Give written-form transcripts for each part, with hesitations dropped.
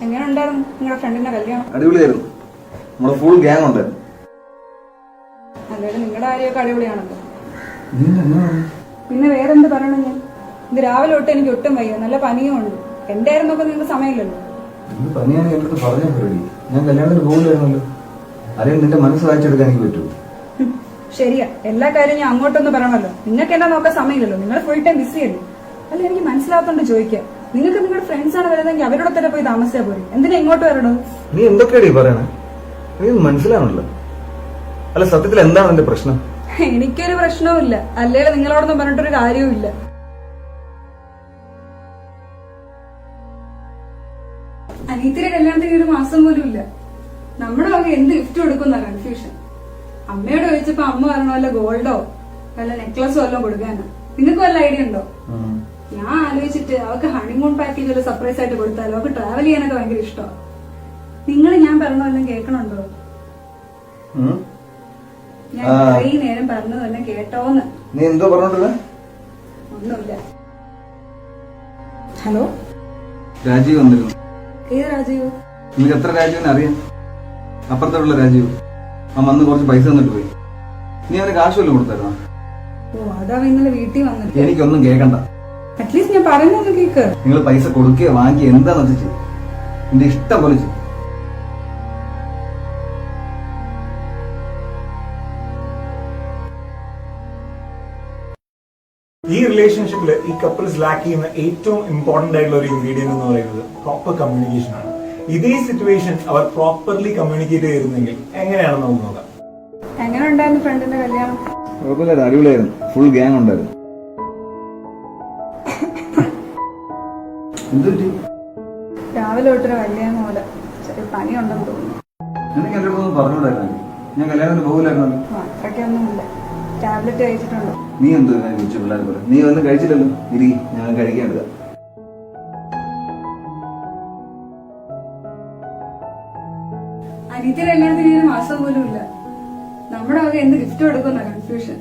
എങ്ങനെ ഉണ്ടായിരുന്നു നിങ്ങളുടെ ഫ്രണ്ടിന്റെ കല്യാണം? അടിപൊളിയായിരുന്നു. നമ്മള് ഫുൾ ഗ്യാങ് ഉണ്ടായിരുന്നു. അല്ലേലും നിങ്ങളുടെ കാര്യമൊക്കെ അടിപൊളിയാണല്ലോ. പിന്നെ വേറെന്ത് പറയണം ഞാൻ? ഇത് രാവിലെ തൊട്ട് എനിക്ക് ഒട്ടും വയ്യ, നല്ല പനിയും ഉണ്ട്. എന്റെ ആയിരുന്നൊക്കെ നിങ്ങൾക്ക് സമയമില്ലല്ലോ. പനിയാണ് എന്റെ പറഞ്ഞ പരിപാടി. ഞാൻ കല്യാണത്തിന് പോകില്ലായിരുന്നല്ലോ. അറിയാൻ നിന്റെ മനസ്സ് വായിച്ചെടുക്കാൻ എനിക്ക് പറ്റുമോ? ശരിയാ, എല്ലാ കാര്യം ഞാൻ അങ്ങോട്ടൊന്ന് പറയണല്ലോ. നിങ്ങൾക്ക് എന്നാ നോക്കാൻ സമയമില്ലല്ലോ, നിങ്ങൾ ഫുൾ ടൈം ബിസി അല്ലേ. അല്ല, എനിക്ക് മനസ്സിലാത്തോണ്ട് ചോദിക്കാം, നിങ്ങൾക്ക് നിങ്ങളുടെ ഫ്രണ്ട്സ് ആണ് വരുന്നതെങ്കിൽ അവരോട് തന്നെ പോയി താമസിച്ചാൽ പോയി, എന്തിനാ ഇങ്ങോട്ട് വരണത്? നീ എന്തൊക്കെയാടി പറയണേ? എനിക്ക് മനസ്സിലാവണല്ലോ. അല്ല, സത്യത്തിൽ എന്താണ് എന്റെ പ്രശ്നം? എനിക്കൊരു പ്രശ്നവും ഇല്ല, അല്ലേലും നിങ്ങളോടൊന്നും പറഞ്ഞിട്ടൊരു കാര്യവും ഇല്ല. അനീത്തിയുടെ കല്യാണത്തിന് ഒരു മാസം പോലും ഇല്ല. നമ്മുടെ വക എന്ത് ഗിഫ്റ്റ് കൊടുക്കുന്ന കൺഫ്യൂഷൻ. അമ്മയോട് ചോദിച്ചപ്പോ അമ്മ പറഞ്ഞ വല്ല ഗോൾഡോ വല്ല നെക്ലസോ വല്ലതും കൊടുക്കാനാ. നിങ്ങൾക്ക് വല്ല ഐഡിയ ഉണ്ടോ? ഞാൻ ആലോചിച്ചിട്ട് അവർക്ക് ഹണിമൂൺ പാക്കേജ് ഒരു സർപ്രൈസ് ആയിട്ട് കൊടുത്താലോ. അവർക്ക് ട്രാവൽ ചെയ്യാനൊക്കെ ഭയങ്കര ഇഷ്ടമാണ്. നിങ്ങൾ ഞാൻ പറഞ്ഞ വല്ലതും കേൾക്കണുണ്ടോ? ഞാൻ ഇത്രയും നേരം പറഞ്ഞത് തന്നെ കേട്ടോന്ന്. നീ എന്തോ പറഞ്ഞോണ്ടില്ല? ഒന്നുമില്ല. ഹലോ, രാജീവ് വന്നിരുന്നു. ഏത് രാജീവ്? നിനക്ക് എത്ര രാജീവിനെ അറിയാം? അപ്പുറത്തുള്ള രാജീവ്. അവൻ വന്ന് കുറച്ച് പൈസ തന്നിട്ട് പോയി. നീ അവന് കാശ് വല്ലതും കൊടുത്തായിരുന്നോ? ഓ, അതാ ഇന്നലെ വീട്ടിൽ വന്നിട്ട്. എനിക്കൊന്നും കേൾക്കണ്ട. അറ്റ്ലീസ്റ്റ് ഞാൻ പറയുന്നൊന്ന് കേക്ക്. നിങ്ങൾ പൈസ കൊടുക്കുകയോ വാങ്ങിയോ എന്താന്ന് വെച്ചാൽ നിന്റെ ഇഷ്ടം പോലെ ചെയ്യും. ഈ റിലേഷൻഷിപ്പിൽ ഈ കപ്പിൾസ് ലാക്ക് ചെയ്യുന്ന ഏറ്റവും ഇമ്പോർട്ടന്റ് ആയിട്ടുള്ള ഒരു ഇൻഗ്രീഡിയന്റ് എന്ന് പറയുന്നത് പ്രോപ്പർ കമ്മ്യൂണിക്കേഷൻ ആണ്. ഇതേ സിറ്റുവേഷൻ അവർ പ്രോപ്പർലി കമ്മ്യൂണിക്കേറ്റ് ചെയ്തിരുന്നെങ്കിൽ എങ്ങനെയാണെന്ന് നമുക്ക് നോക്കാം. എങ്ങനെ ഉണ്ടായിരുന്നു ഫ്രണ്ടിന്റെ കല്യാണം? കുഴപ്പമില്ലായിരുന്നു, അടിപൊളിയായിരുന്നു. ഫുൾ ഗ്യാങ് ഉണ്ടായിരുന്നു. രാവിലെ തൊട്ടൊരു കല്യാണം പോലെ ചെറിയ പണിയുണ്ടെന്ന് തോന്നുന്നു. എനിക്ക് എന്റെ അടുത്തൊന്നും പറഞ്ഞുകൂടായിരുന്നു. ഞാൻ കല്യാണത്തിന് പോകില്ലായിരുന്നല്ലോ. അത്രയ്ക്കൊന്നുമില്ല. ടാബ്ലറ്റ് കഴിച്ചിട്ടുണ്ടോ? നീ എന്തോ ചോദിച്ചു പിള്ളേർ പോലെ? നീ ഒന്നും കഴിച്ചില്ലല്ലോ. ഇരി, ഞാൻ കഴിക്കേണ്ടത്. അനീതിയുടെ കല്യാണത്തിന് ഒരു മാസം പോലും ഇല്ല. നമ്മുടെ വക എന്ത് ഗിഫ്റ്റ് കൊടുക്കുന്ന കൺഫ്യൂഷൻ.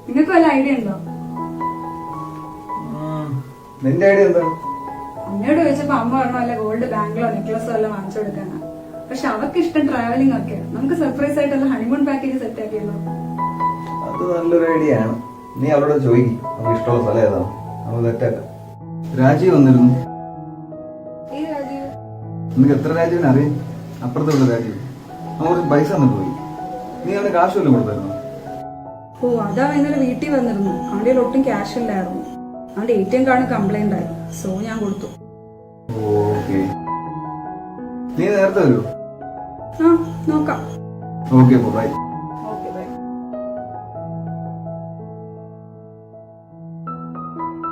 നിങ്ങൾക്ക് വല്ല ഐഡിയ ഉണ്ടോ? നിന്റെ ഐഡിയ എന്താണ്? അമ്മയോട് ചോദിച്ചപ്പോ അമ്മ പറഞ്ഞ വല്ല ഗോൾഡ് ബാങ്കിലോ നെക്ലസോ എല്ലാം വാങ്ങിച്ചു കൊടുക്കാനാ. പക്ഷെ അവർക്ക് ഇഷ്ടം ട്രാവലിംഗ് ഒക്കെ. നമുക്ക് സർപ്രൈസ് ആയിട്ടുള്ള ഹണിമൂൺ പാക്കേജ് സെറ്റ് ആക്കിയല്ലോ. അത് നല്ലൊരു ഐഡിയ ആണ്. നീ അവരോട് ചോദിക്കും നമുക്ക് ഇഷ്ടമുള്ള സ്ഥലം ഏതാണ്. നമുക്ക് തെറ്റാക്കാം. രാജീവ് വന്നിരുന്നു. ഏത് രാജീവ്? നിനക്ക് എത്ര രാജീവിനെ അറിയാം? അപ്പുറത്തുള്ള രാജീവ്. അവൻ കുറച്ച് പൈസ തന്നിട്ട് പോയി. നീ അവന് കാശ് വല്ലതും കൊടുത്തായിരുന്നു? ഓ, അതാ ഇന്നലെ വീട്ടിൽ വന്നിരുന്നു. അവന്റെ ഒട്ടും ക്യാഷ് ഇല്ലായിരുന്നു. അവന്റെ ATM കാർഡ് കംപ്ലൈന്റ് ആയി. സോ ഞാൻ കൊടുത്തു. ഓക്കെ, നീ നേരത്തെ വരുമോ? ആ, നോക്കാം. Okay, bye. Okay, bye.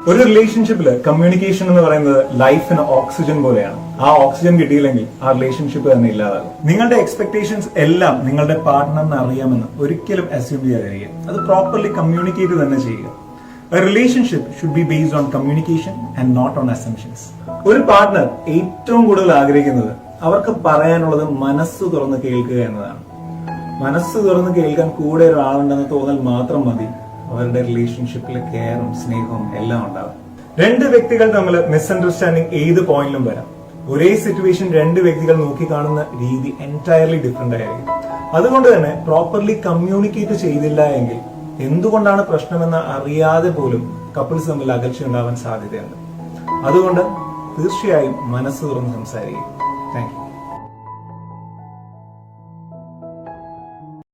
ഒരു റിലേഷൻഷിപ്പില് കമ്മ്യൂണിക്കേഷൻ എന്ന് പറയുന്നത് ലൈഫിന് ഓക്സിജൻ പോലെയാണ്. ആ ഓക്സിജൻ കിട്ടിയില്ലെങ്കിൽ ആ റിലേഷൻഷിപ്പ് തന്നെ ഇല്ലാതാകും. നിങ്ങളുടെ എക്സ്പെക്ടേഷൻസ് എല്ലാം നിങ്ങളുടെ പാർട്ട്ണറിന് അറിയാമെന്ന് ഒരിക്കലും അസ്യൂം ചെയ്യാതിരിക്കുക. അത് പ്രോപ്പർലി കമ്മ്യൂണിക്കേറ്റ് തന്നെ ചെയ്യുക. A relationship should be based on communication and not on assumptions. ഒരു പാർട്ട്ണർ ഏറ്റവും കൂടുതൽ ആഗ്രഹിക്കുന്നത് അവർക്ക് പറയാനുള്ളത് മനസ്സ് തുറന്ന് കേൾക്കുക എന്നതാണ്. മനസ്സ് തുറന്ന് കേൾക്കാൻ കൂടെ ഒരാളുണ്ടെന്ന് തോന്നൽ മാത്രം മതി അവരുടെ റിലേഷൻഷിപ്പിൽ കെയറും സ്നേഹവും എല്ലാം ഉണ്ടാവും. രണ്ട് വ്യക്തികൾ തമ്മിൽ മിസ്അണ്ടർസ്റ്റാൻഡിംഗ് ഏത് പോയിന്റിലും വരാം. ഒരേ സിറ്റുവേഷൻ രണ്ട് വ്യക്തികൾ നോക്കിക്കാണുന്ന രീതി എൻറ്റയർലി ഡിഫറെന്റ് ആയിരിക്കും. അതുകൊണ്ട് തന്നെ പ്രോപ്പർലി കമ്മ്യൂണിക്കേറ്റ് ചെയ്തില്ല എങ്കിൽ എന്തുകൊണ്ടാണ് പ്രശ്നമെന്ന് അറിയാതെ പോലും കപ്പിൾസ് തമ്മിൽ അകൽച്ച ഉണ്ടാവാൻ സാധ്യതയുണ്ട്. അതുകൊണ്ട് തീർച്ചയായും മനസ്സ് തുറന്ന് സംസാരിക്കും. Thank you.